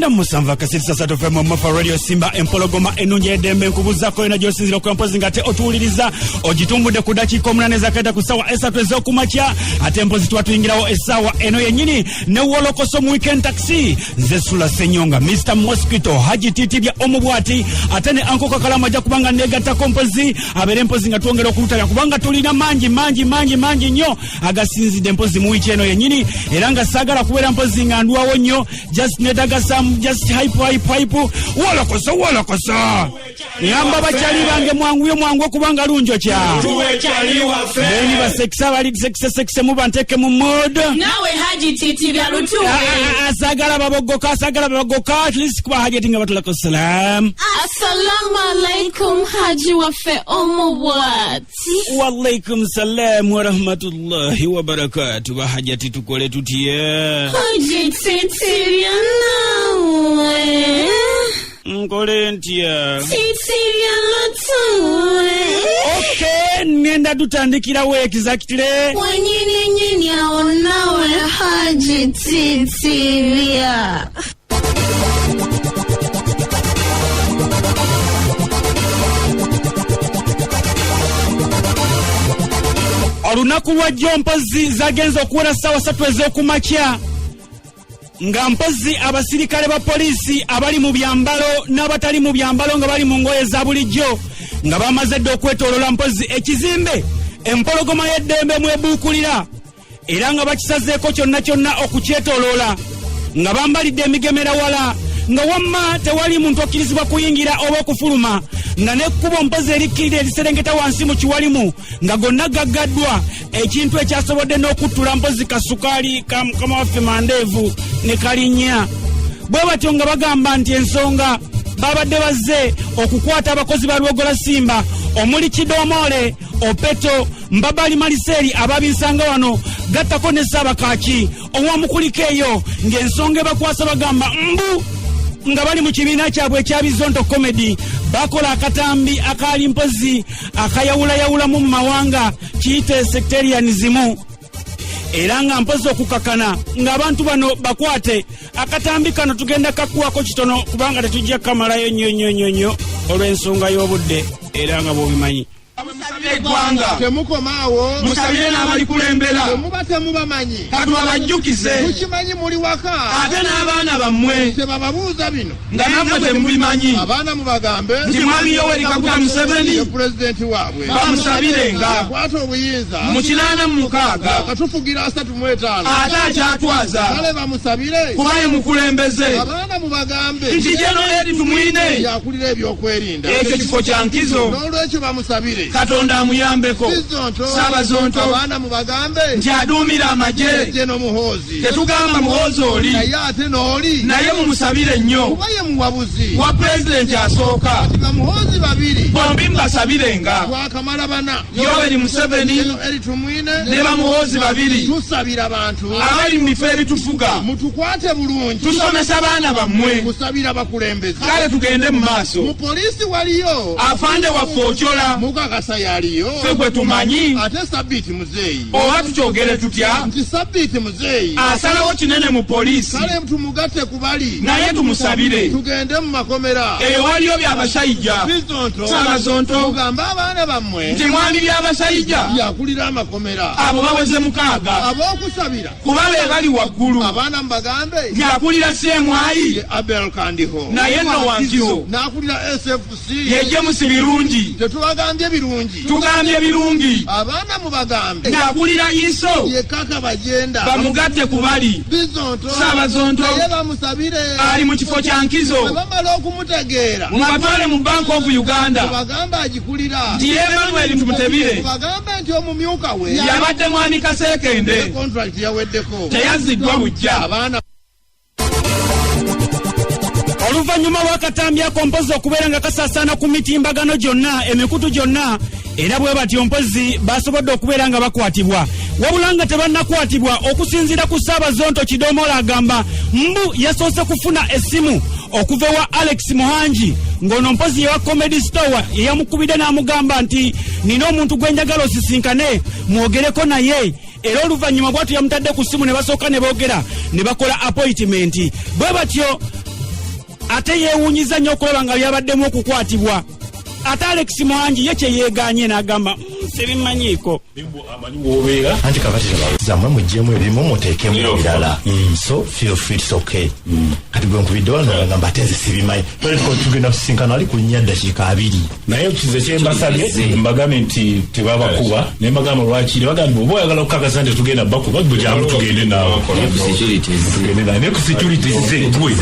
Chenda Musamba kasitisa sato fema Mafa Radio Simba empologoma enunye edembe nkubuzako ena josinziro kwa mpozi ngate otuuliriza ojitumbude kudachi komunane zakata kusawa esa tuweze kumacha ate mpozi tuwatu ingirawo esawa eno yenyini ne uolokoso weekend taxi Nzesula Senyonga Mr. Mosquito Haji Titibia Omubwati atene anko kakalama jakubanga negata kompozi abere mpozi nga tuongero kumutaya kubanga tulina manji nyo agasinzi dempozi muichi eno yenyini eranga sagala kuwera mpozi nga nduwa nyo just nedaga some just hype wolokoso yamba bachali bange mwangu kubanga lunjo cha beni ba sexa bali sexe mubanteke mu mood nawe Haji Titi bya lutu sagala babogoka at least kuba Haji tinga batulako salam assalamu alaikum Haji wafe Omubwati wa alaikum salam wa rahmatullahi wa barakatuh wa Haji tukole tutie Haji Titi ya nawe Nkolentia Titi ya lutu okay nenda tutandikira we exactly nyini aonawe Haji Titi ya olunaku lwa mpozi zagenza okuwera sawa 3 ez'okumakya nga mpozi abasirikale ba polisi abali mu byambalo n'abatali mu byambalo nga bali mu ngoye za bulijjo nga bamaze dde okwetoolola mpozi ekizimbe empologoma y'eddembe mwebuukulira era nga bakisazeeko kyonna okukyetooloola nga bambalidde emigemera wala nga wamma tewali muntu okkirizibwa kuyingira oba okufuluma nga nekkubo mpozi erikkirira eriserengeta wansi mu kiwalimu nga gonna gaggaddwa ekintu ekyasobodde n'okuttula mpozi kasukaali kamukama waffe mandeevu ne kalinnya bwe batyo nga bagamba nti ensonga babadde bazze okukwata abakozi ba Lwogola Simba omuli Kidomole Opeto Mbabali Maliseri ababinsanga wano gattako ne Saabakaaki owamukuliko eyo ng'ensonga bakwasa bagamba mbu nga bali mu kibiina kyabwe ekya Bizonto Comedy bakola akatambi akali mpozi akayawulayawula mu mawanga kiyite sectarianism era nga mpozi okukakana nga abantu bano bakwate akatambi kano tugenda kakuwako kitono kubanga tetujja kamalayo nnyo olw'ensonga y'obudde era nga bw'obimanyi temukomaawo musabire n'abali kulembera temuba temubamanyi katubabajjukize tukimanyi muli waka ate n'abaana bammwe tebababuuza bino nga nammwe temubimanyi abaana mubagambe nti mwami Yoweri Kaguta Museveni pulezidenti waabwe bamusabirenga akwata obuyinza mu 86 katufugira 35 ate akyatwaza kale bamusabire kuba ye mukulembeze abaana mubagambe nti jeno eri tumwine yakulira ebyokwerinda ekyo kifo kya nkizo n'olwekyo bamusabire Katonda amuyambeko Saabazonto abaana mubagambe nti aduumira amagye jeno muhoozi tetugamba muhoozi oli naye ate n'oli naye mumusabire nnyo kuba ye muwabuzi wa pulezidenti asooka nga muhoozi babiri bombi mbasabirenga twakamala bana Yoweri Museveni eri tumwine ne bamuhoozi babiri tusabira abantu abali mu bifo ebitufuga mutukwate bulungi tusomesa baana bammwe musabira bakulembeze kale tugende mu maaso mu polisi waliyo afande waffe Ochola mukakasa yaliyo ffe gwe tumanyi ate Sabiti muzeeyi oba tukyogere tutya nti Sabiti muzeeyi asalawo kinene mu polisi kale tumugatte kubali naye tumusabire tugende mu makomera eyo waliyo by'abasayijja Bizonto Saabazonto tugamba abaana bammwe nti mwami by'abasayijja yakulira amakomera abo baweze 6 ab'okusabira kuba be bali waggulu abaana mubagambe yakulira CMI Abel Kandiho naye nno wankizo n'akulira SFC ye James Birungi tetubagambye birungi tugambye birungi abaana mubagambe ng'akulira Iso ye kaka bagenda bamugatte ku bali Bizonto Saabazonto naye bamusabire ali mu kifo kya nkizo bamala okumutegeera mubatwale mu Bank of Uganda bagamba agikulira nti Emmanuel Tumutebire bagambe nti omumyuka we yabadde mwami Kasekende contract yaweddeko teyaziddwa bujja abaana oluvannyuma lw'akatambi ako mpozi okubeera nga kasaasaana ku mitimbagano gyonna emikutu gyonna era bwe batyo mpozi basobodde okubeera nga bakwatibwa wabula nga tebannakwatibwa okusinziira ku Saabazonto Kidomole agamba mbu yasoose kufuna essimu okuva wa Alex Muhanji ng'ono mpozi yewa Comedy Store yeyamukubidde n'amugamba nti nina omuntu gwe njagala osisinkane mwogereko naye era oluvannyuma bwatu yamutadde ku ssimu ne basooka ne boogera ne bakola appointment bwe batyo ate yeewunyiza nnyo okulaba nga byabaddemu okukwatibwa. Ate Alex Mwangi ye kye yeeganye n'agamba sebimanyiiko. Amanyi w'obeera anti kakati zamwe muggyemu ebimu muteekemu ebirala. So feel free, it's okay. Kati gwe nkubidde wano ngamba ate nze sibimanyi. Tugenda kusinkana ali ku nnya ddakiika 2. Naye kize kyembasabye mbagambe nti tebabakuba naye mbagamba lwaki bagamba oba oyagala okukakasa nti tugenda bakuba gwejamu tugende naawe. Naye ku securities gwe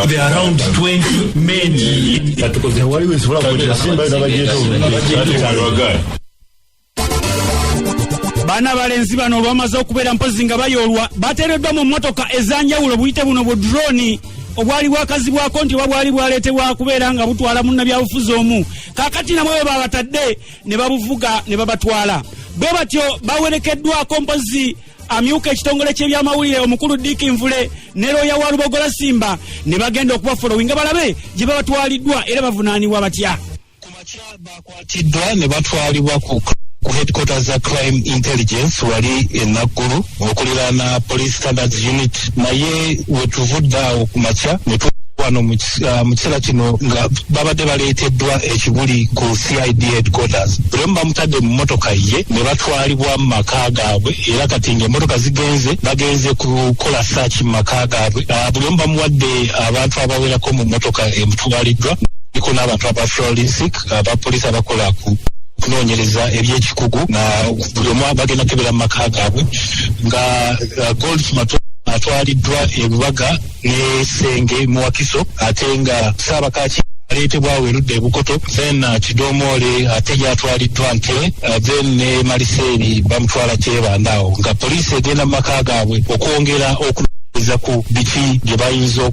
they are around 20 men. Katukoze waliwo esobola kukwetera simba n'abajeetoolugari. Baana balenzi bano olwamaze okubeera mpozi nga bayoolwa bateereddwa mu mmotoka ez'anjawulo buyite buno bu drone obwali bwakazibwako nti oba bwali bwaleetebwa kubeera nga butwala munnabyabufuzi omu. Kaakati namwe bwe babatadde ne babuvuga ne babatwala. Bwe batyo bawerekeddwako mpozi amyuka ekitongole ky'ebyamawulire omukulu Dick Nvule ne looya wa Lubogola Simba ne bagenda okubafolowinga balabe gye babatwaliddwa era bavunaanibwa batya. Kumakya bakwatiddwa ne batwalibwa ku headquarters za crime intelligence wali e Nakuru okuliraana police standards unit. Naye wetuvudde awo kumakya ne wano mu kiseera kino nga babadde baleeteddwa ekibuli ku CID headquarters. Buli omu bamutadde mu mmotoka ye ne batwalibwa mu maka gaabwe era kati ng'emmotoka bagenze kukola search mu maka gaabwe. Buli omu bamuwadde abantu abawerako mu mmotoka emutwaliddwa iko n'abantu aba forensic abapoliisi abakola kunoonyereza ebyekikugu na buli omu bagenda kebera mu maka gaabwe nga Goldsmith atwaliddwa ebubaga ne Senge mu Wakiso ate nga Ssaabakaaki aleetebwa werudde Bukoto then Kidomole ate yatwaliddwa Ntebe then ne Maliseeri bamutwala Kyebandaawo nga poliisi egenda mu maka gaabwe okwongera okunoonyereza ku biki gye bayinza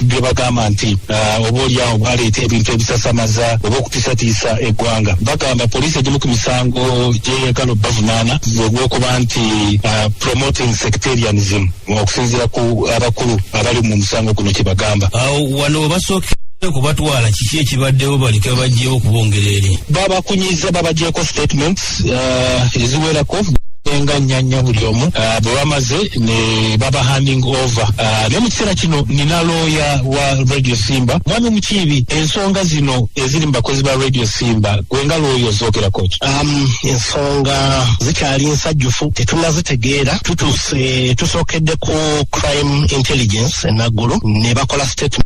bye bagamba nti oba oliawo bwaleeta ebintu ebisasamaza oba okutiisatiisa eggwanga. Bagamba poliisi egimu ku misango gyeyagala bavunaana ogw'okuba nti promoting sectarianism okusinziira ku abakulu abali mu musango guno kye bagamba. Wano basooke kubatwala kiki ekibaddewo balike bajjewo okubongera eri. Babakunyiza babagyeko statements eziwerako nga nnyanya buli omu bwe bamaze ne baba handing over. Ne mu kiseera kino nina looya wa Radio Simba mwami Mukiibi, ensonga zino eziri mu bakozi ba Radio Simba gwe nga looya ozoogerako ki? Ensonga zikyali nsajjufu tetunazitegeera. Tusookedde ku crime intelligence enaggulu ne bakola statement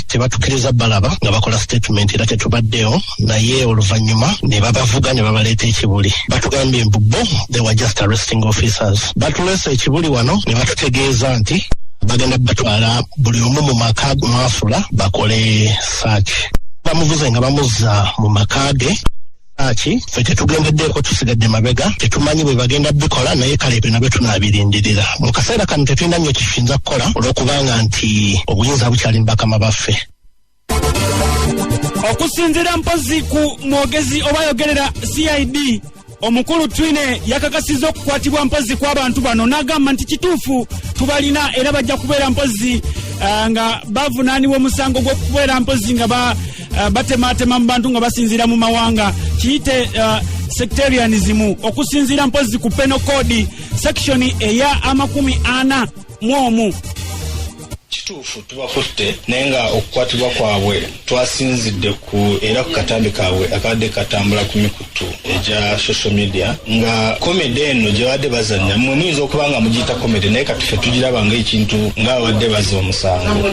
tebatukiriza balaba nga bakola statement era tetubaddeyo naye oluvannyuma ne babavuga ne babaleeta ekibuli. Batugambye mbubbo they were just arresting officers. Batuleese ekibuli wano ne batutegeeza nti bagenda batwala buli omu mu maka mwafula bakole search. Bamuvuze nga bamuzza mu maka ge ffe tetugendeddeko tusigadde mabega tetumanyi bwe bagenda bikola naye kale bino bye tunaabirindirira. Mu kaseera kano tetulina nnyo kiyinza kukola olw'okubanga nti obuyinza bukyali mu bakama baffe. Okusinziira mpozi ku mwogezi oba ayogerera CID omukulu Twine yakakasizza okukwatibwa mpozi kw'abantu bano n'agamba nti kituufu tubalina era bajja kubeera mpozi nga bavunaanibwa omusango gw'okubeera mpozi nga batematema mu bantu nga basinziira mu mawanga. Kiyite sectarianism okusinziira mpozi ku penal code section eya 41. Kituufu tubakutte naye nga okukwatibwa kwabwe twasinzidde era ku katambi kaabwe akabadde katambula ku mikutu egya social media nga komedi eno gye badde bazannya mmwe muyinza okuba nga mugiyita komedi naye kati ffe tugiraba ng'ekintu ng'abadde bazza omusango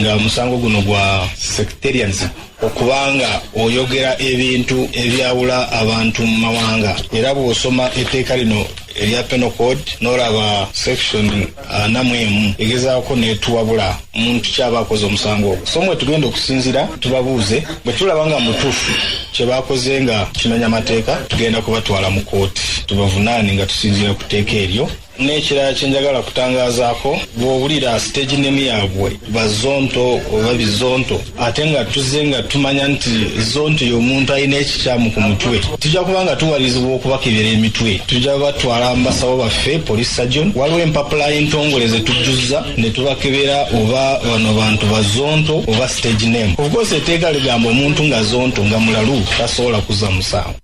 nga omusango guno gwa sectarianism okubanga oyogera ebintu ebyawula abantu mu mawanga era bw'osoma etteeka lino erya penal code n'olaba section 4 egezaako netuwabula muntu kyaba akoze omusango ogwo. So mwe tugenda okusinzira tubabuuze bwe tulaba nga mutuufu kye baakoze nga kimenya amateeka tugenda kubatwala mu kooti tubavunaani nga tusinzira ku tteeka eryo. N'ekirala kyenjagala kutangaazaako bw'owulira stage name yaabwe bazonto oba bizonto ate nga tuzze nga tumanya nti zonto y'omuntu alina ekikyamu ku mutwe tujja kuba nga tuwalizibwa okubakebera emitwe. Tujja batwala mbasawo baffe police surgeon waliwo empapula entongole ze tujjuzza ne tubakebera oba bano bantu bazonto oba stage name. Of course etteeka ligamba omuntu nga zonto nga mulalu tasobola kuzza musango.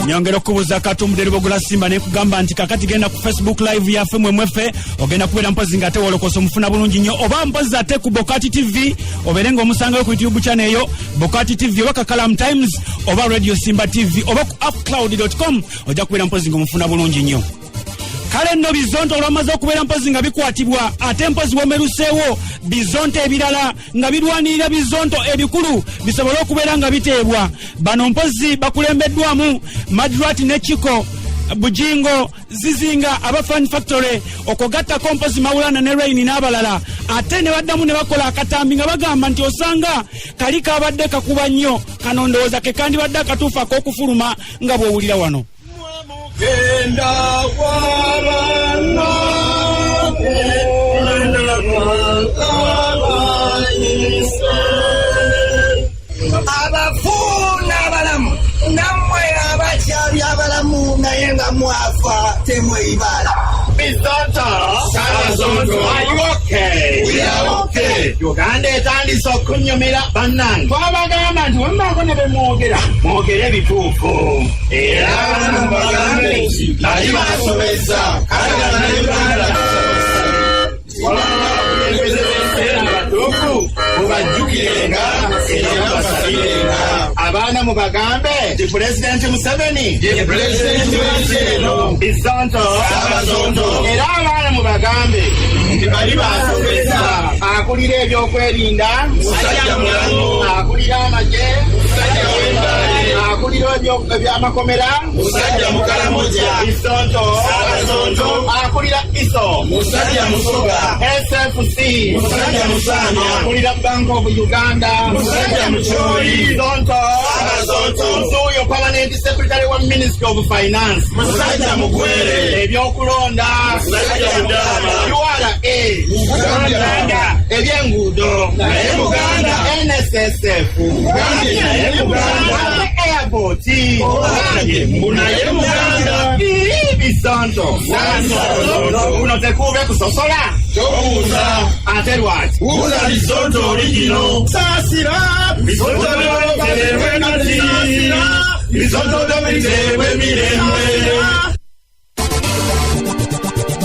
nyongera okubuuza Katumbude Bogula Simba ne kugamba nti kakati genda ku Facebook live yaffe mwemwefe ogenda kubeera mpozi nga tewolokosa omufuna bulungi nnyo oba mpozi ate ku Bokati TV oberenga omusangayo ku YouTube channel eyo Bokati TV oba Kalam Times oba Radio Simba TV oba ku upcloud.com ojja kubeera mpozi nga omufuna bulungi nnyo. Kale nno bizonto olwamaze okubeera mpozi nga bikwatibwa ate mpozi womeruseewo bizonto ebirala nga birwanirira bizonto ebikulu bisobole okubeera nga biteebwa. Bano mpozi bakulembeddwamu Madrat ne Chiko Bujingo Zizinga Abafan Factory okogattako mpozi Maulana ne Rain n'abalala ate ne baddamu ne bakola akatambi nga bagamba nti osanga kali kabadde kakuba nnyo kano ndowooza ke kandibadde akatuufu ak'okufuluma nga bw'owulira wano. Genda warana abafuna abalamu namwe abakyali abalamu naye nga mwafa temwebala. Bizonto, Sabazonto, are you okay? We are okay. Uganda etandise okunyumira bannange. Twabagamba nti wemako ne bemwogera mwogere ebituufu. Era abantu bagambe nti bali basobezza kale na Uganda mubajjukirenga era basalirenga. Abaana mubagambe nti Pulezidenti Museveni ye Pulezidenti w'ensi Bizonto, Sabazonto. Era abaana mubagambe nti bali basobezza akulira ebyokwerinda musajja mulamu, akulira amagye musajja w'embale, akulira ebyamakomera musajja mukalamoja, Bizonto, Sabazonto. Akulira ISO musajja musoga, SFC musajja musanya, akulira Bank of Uganda musajja mucholi, Bizonto, Sabazonto. Nsuuyo Permanent Secretary wa Ministry of Finance musajja mugwere, ebyokulonda musajja mudama, URA Uganda, ebyenguudo naye Buganda, NSSF naye Buganda, Airport naye Buganda. Bizonto, Sabazonto. Kuno tekube kusosola tobuuza ate lwaki buuza Bizonto oligino saasira Bizonto biteebwe nati Bizonto biteebwe mirembe.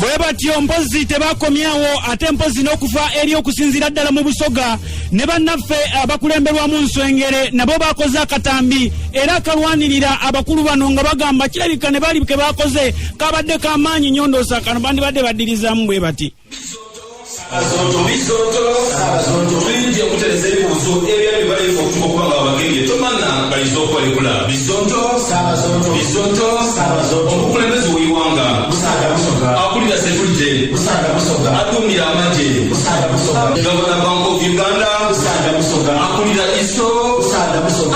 Bwe batyo mpozi tebakomyawo ate mpozi n'okuva eri okusinziira ddala mu Busoga ne bannaffe abakulemberwamu Nswengere nabo bakoze akatambi era akalwanirira abakulu bano nga bagamba kirabika ne bali ke bakoze kabadde kamaanyi nnyo ndoosa kano bandibadde baddirizaamu bwe bati. Bizonto, Sabazonto. Tuyinza okutereza ebibuuzo ebyali balifa okutuuka okuba nga abagenge tomanna balina okwalekula. Bizonto, Sabazonto. Bizonto, Sabazonto. Omukulembeze w'eiwanga akulira Sefulide aduumira amagye Gavana Bank of Uganda akulira ISO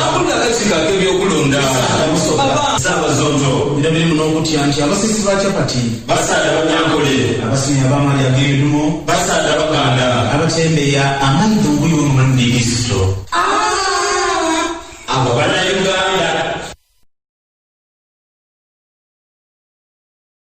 akulira akakiiko ak'ebyokulonda Sabazonto. Birabirimu n'okutya nti abasisi ba Chapati basaada Banyankole abasinya b'amaali ag'ebidumo basaada Baganda abatembeya amali d'obuyo n'omulimu disitro